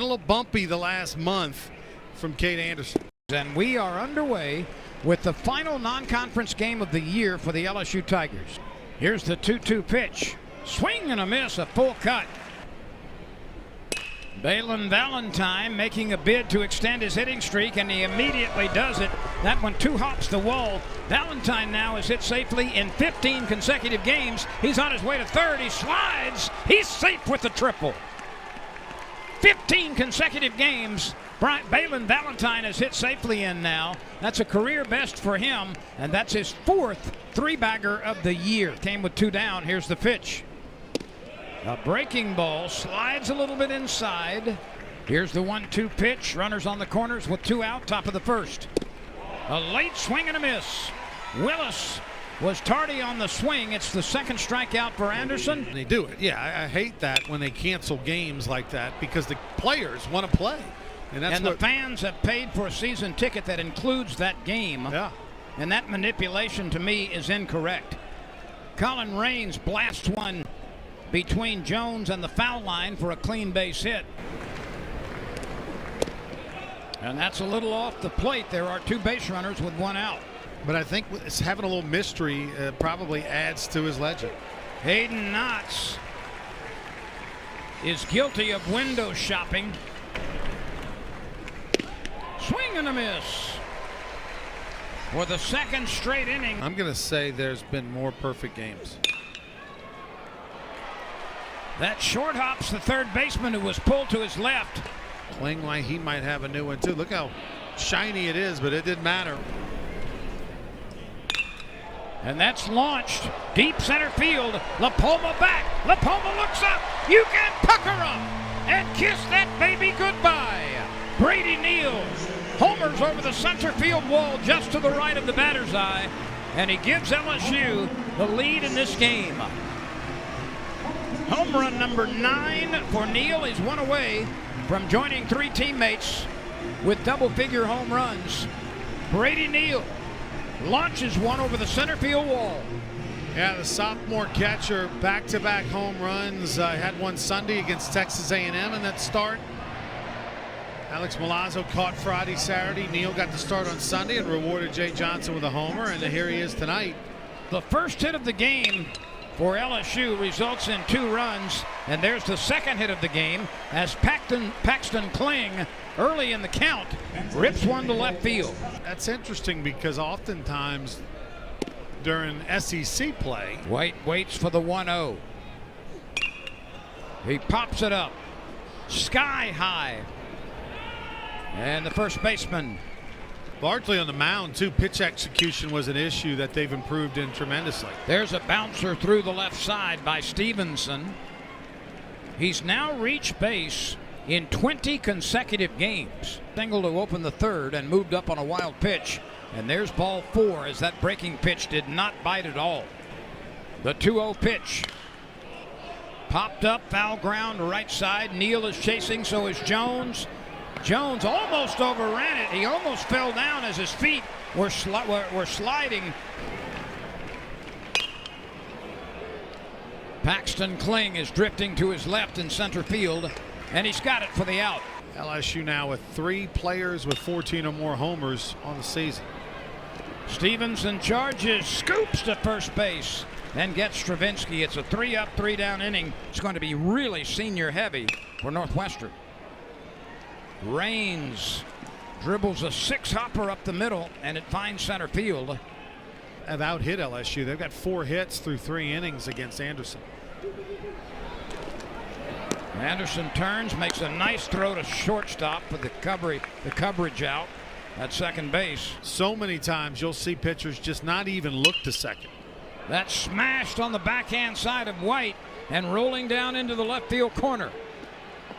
A little bumpy the last month from Cade Anderson. And we are underway with the final non-conference game of the year for the LSU Tigers. Here's the 2-2 pitch. Swing and a miss, a full cut. Balin Valentine making a bid to extend his hitting streak, and he immediately does it. That one two hops the wall. Valentine now is hit safely in 15 consecutive games. He's on his way to third. He slides. He's safe with the triple. 15 consecutive games. Balin Valentine is hit safely in now. That's a career best for him, and that's his fourth three-bagger of the year. Came with two down. Here's the pitch. A breaking ball, slides a little bit inside. Here's the 1-2 pitch. Runners on the corners with two out, top of the first. A late swing and a miss. Willis was tardy on the swing. It's the second strikeout for Anderson. They do it. Yeah, I hate that when they cancel games like that because the players want to play. And the fans have paid for a season ticket that includes that game. Yeah. And that manipulation to me is incorrect. Colin Raines blasts one between Jones and the foul line for a clean base hit. And that's a little off the plate. There are two base runners with one out. But I think it's having a little mystery probably adds to his legend. Hayden Knotts is guilty of window shopping. Swing and a miss for the second straight inning. I'm going to say there's been more perfect games. That short hops the third baseman who was pulled to his left. Playing like he might have a new one too. Look how shiny it is, but it didn't matter. And that's launched deep center field. LaPalma back. LaPalma looks up. You can pucker up and kiss that baby goodbye. Brady Neal homers over the center field wall just to the right of the batter's eye, and he gives LSU the lead in this game. Home run number 9 for Neal. He's one away from joining three teammates with double-figure home runs. Brady Neal launches one over the center field wall. Yeah, the sophomore catcher, back-to-back home runs. Had one Sunday against Texas A&M in that start. Alex Milazzo caught Friday, Saturday. Neal got the start on Sunday and rewarded Jay Johnson with a homer, and here he is tonight. The first hit of the game for LSU results in 2 runs, and there's the second hit of the game as Paxton Kling, early in the count, rips one to left field. That's interesting because oftentimes during SEC play, White waits for the 1-0. He pops it up sky high, and the first baseman. Largely on the mound, too. Pitch execution was an issue that they've improved in tremendously. There's a bouncer through the left side by Stevenson. He's now reached base in 20 consecutive games. Single to open the third and moved up on a wild pitch. And there's ball 4 as that breaking pitch did not bite at all. The 2-0 pitch. Popped up, foul ground, right side. Neal is chasing, so is Jones. Jones almost overran it. He almost fell down as his feet were sliding. Paxton Kling is drifting to his left in center field, and he's got it for the out. LSU now with 3 players with 14 or more homers on the season. Stevenson charges, scoops to first base, and gets Stravinsky. It's a 3-up, 3-down inning. It's going to be really senior heavy for Northwestern. Raines dribbles a 6-hopper up the middle, and it finds center field. Have out-hit LSU. They've got 4 hits through 3 innings against Anderson. Anderson turns, makes a nice throw to shortstop with the coverage out at second base. So many times you'll see pitchers just not even look to second. That's smashed on the backhand side of White and rolling down into the left field corner.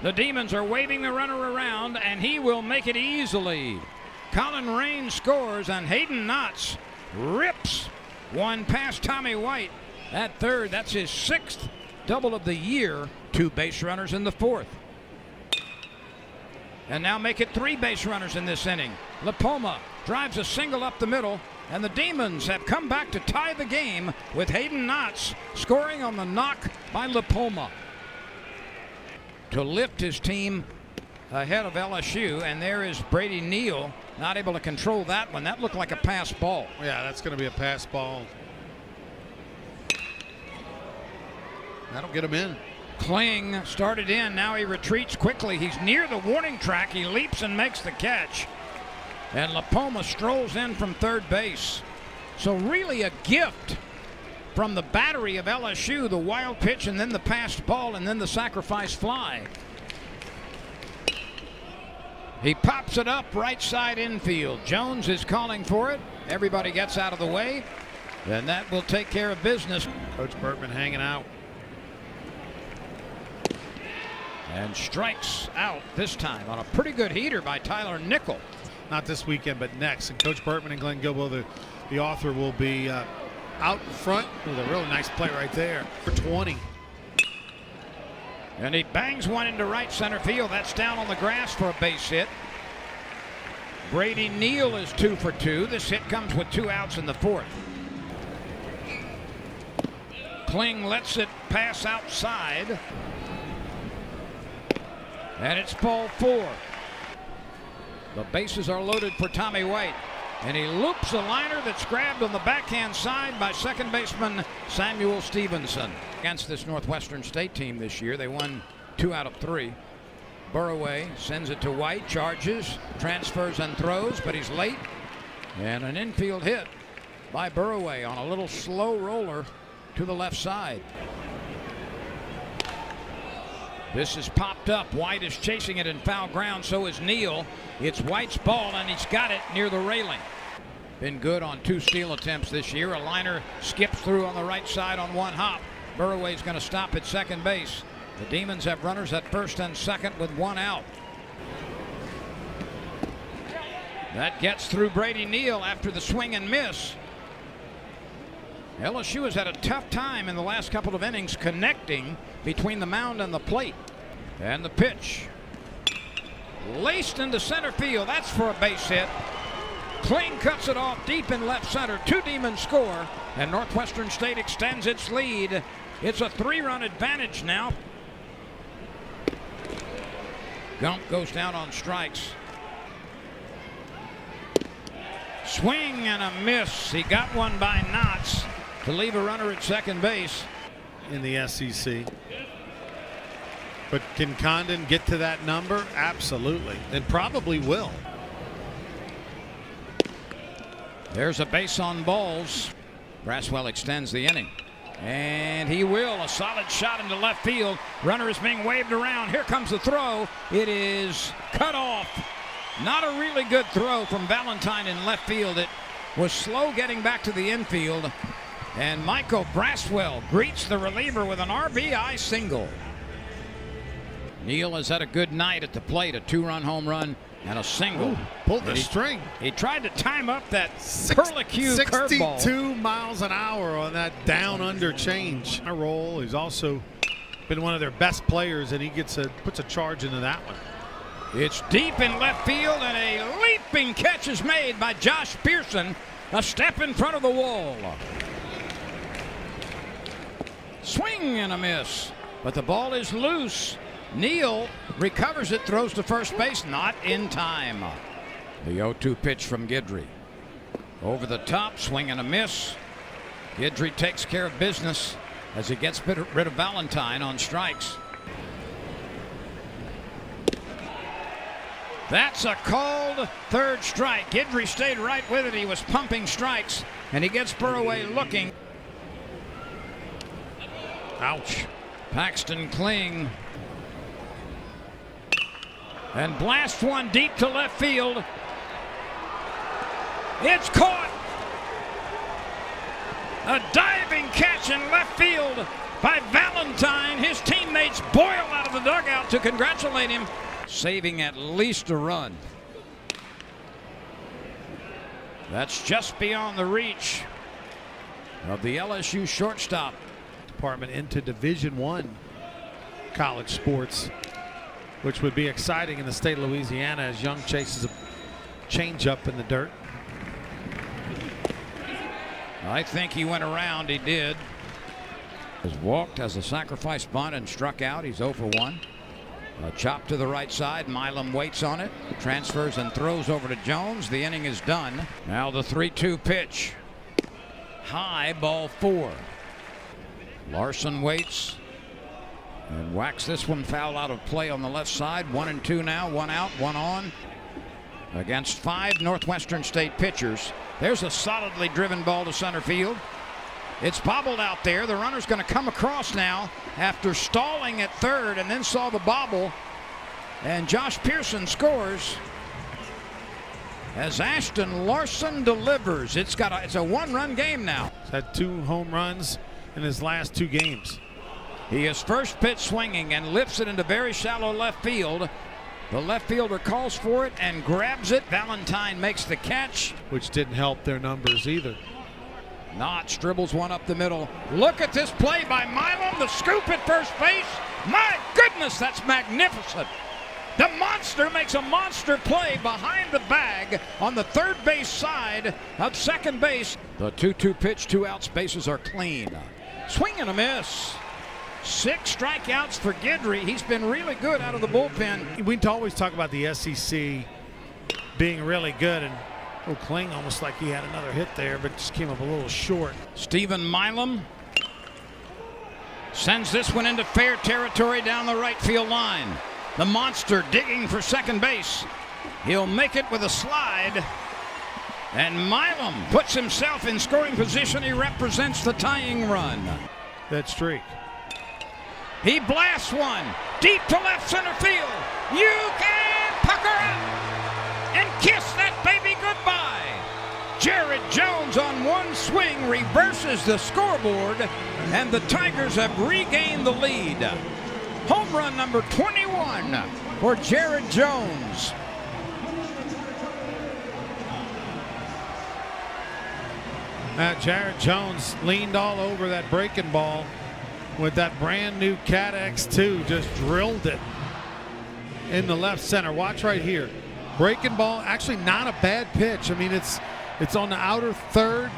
The Demons are waving the runner around, and he will make it easily. Colin Raines scores, and Hayden Knotts rips one past Tommy White at third. That's his 6th double of the year. 2 base runners in the 4th. And now make it 3 base runners in this inning. LaPalma drives a single up the middle, and the Demons have come back to tie the game with Hayden Knotts scoring on the knock by LaPalma to lift his team ahead of LSU, and there is Brady Neal, not able to control that one. That looked like a pass ball. Yeah, that's going to be a pass ball. That'll get him in. Kling started in. Now he retreats quickly. He's near the warning track. He leaps and makes the catch. And LaPoma strolls in from third base. So really a gift from the battery of LSU, the wild pitch and then the passed ball and then the sacrifice fly. He pops it up right side infield. Jones is calling for it. Everybody gets out of the way, and that will take care of business. Coach Bertman hanging out. And strikes out this time on a pretty good heater by Tyler Nickel. Not this weekend, but next. And Coach Bertman and Glenn Gilbo, the author, will be out in front with a really nice play right there for 20. And he bangs one into right center field. That's down on the grass for a base hit. Brady Neal is 2 for 2. This hit comes with 2 outs in the 4th. Kling lets it pass outside. And it's ball 4. The bases are loaded for Tommy White. And he loops a liner that's grabbed on the backhand side by second baseman Samuel Stevenson. Against this Northwestern State team this year, they won 2 out of 3. Burraway sends it to White, charges, transfers and throws, but he's late. And an infield hit by Burraway on a little slow roller to the left side. This is popped up. White is chasing it in foul ground. So is Neal. It's White's ball, and he's got it near the railing. Been good on 2 steal attempts this year. A liner skips through on the right side on 1 hop. Burraway's going to stop at second base. The Demons have runners at first and second with 1 out. That gets through Brady Neal after the swing and miss. LSU has had a tough time in the last couple of innings connecting between the mound and the plate. And the pitch. Laced into center field. That's for a base hit. Kling cuts it off deep in left center. 2 Demons score, and Northwestern State extends its lead. It's a 3-run advantage now. Gump goes down on strikes. Swing and a miss. He got one by Knotts to leave a runner at second base. In the SEC. But can Condon get to that number? Absolutely. And probably will. There's a base on balls. Braswell extends the inning. And he will. A solid shot into left field. Runner is being waved around. Here comes the throw. It is cut off. Not a really good throw from Valentine in left field. It was slow getting back to the infield. And Michael Braswell greets the reliever with an RBI single. Neal has had a good night at the plate. A 2-run home run and a single. Ooh, pulled the string. He tried to time up that curlicue curveball. 62 miles an hour on that down under change. A roll. He's also been one of their best players, and he puts a charge into that one. It's deep in left field, and a leaping catch is made by Josh Pearson. A step in front of the wall. Swing and a miss, but the ball is loose. Neal recovers it, throws to first base, not in time. The 0-2 pitch from Guidry. Over the top, swing and a miss. Guidry takes care of business as he gets rid of Valentine on strikes. That's a called third strike. Guidry stayed right with it. He was pumping strikes, and he gets Burraway looking. Ouch. Paxton Kling. And blasts one deep to left field. It's caught. A diving catch in left field by Valentine. His teammates boil out of the dugout to congratulate him, saving at least a run. That's just beyond the reach of the LSU shortstop. Department into Division I college sports, which would be exciting in the state of Louisiana as Young chases a changeup in the dirt. I think he went around. He did. Has walked as a sacrifice bunt and struck out. He's 0 for 1. A chop to the right side. Milam waits on it. Transfers and throws over to Jones. The inning is done. Now the 3-2 pitch. High, ball 4. Larson waits and whacks this one foul out of play on the left side. 1-2 now. 1 out, 1 on. Against 5 Northwestern State pitchers. There's a solidly driven ball to center field. It's bobbled out there. The runner's going to come across now after stalling at third and then saw the bobble. And Josh Pearson scores as Ashton Larson delivers. It's a 1-run game now. He's had 2 home runs in his last 2 games. He is first pitch swinging and lifts it into very shallow left field. The left fielder calls for it and grabs it. Valentine makes the catch, which didn't help their numbers either. Notch dribbles one up the middle. Look at this play by Milam. The scoop at first base. My goodness, that's magnificent. The monster makes a monster play behind the bag on the third base side of second base. The 2-2 pitch, 2 outs, bases are clean. Swing and a miss. 6 strikeouts for Guidry. He's been really good out of the bullpen. We always talk about the SEC being really good, and Kling almost like he had another hit there, but just came up a little short. Stephen Milam sends this one into fair territory down the right field line. The monster digging for second base. He'll make it with a slide. And Milam puts himself in scoring position. He represents the tying run. That streak. He blasts one deep to left center field. You can pucker up and kiss that baby goodbye. Jared Jones on one swing reverses the scoreboard, and the Tigers have regained the lead. Home run number 21 for Jared Jones. Jared Jones leaned all over that breaking ball with that brand new Cat X2, just drilled it in the left center. Watch right here. Breaking ball, actually not a bad pitch. I mean, it's on the outer third.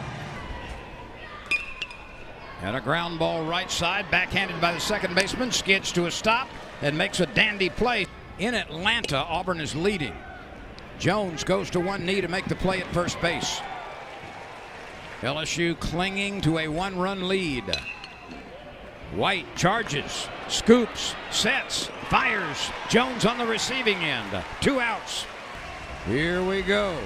And a ground ball right side, backhanded by the second baseman, skids to a stop and makes a dandy play. In Atlanta, Auburn is leading. Jones goes to one knee to make the play at first base. LSU clinging to a 1-run lead. White charges, scoops, sets, fires. Jones on the receiving end. 2 outs. Here we go.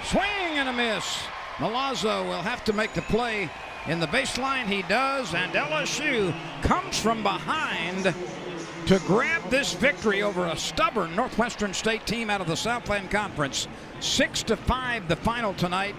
Swing and a miss. Milazzo will have to make the play. In the baseline he does, and LSU comes from behind to grab this victory over a stubborn Northwestern State team out of the Southland Conference. 6-5 the final tonight.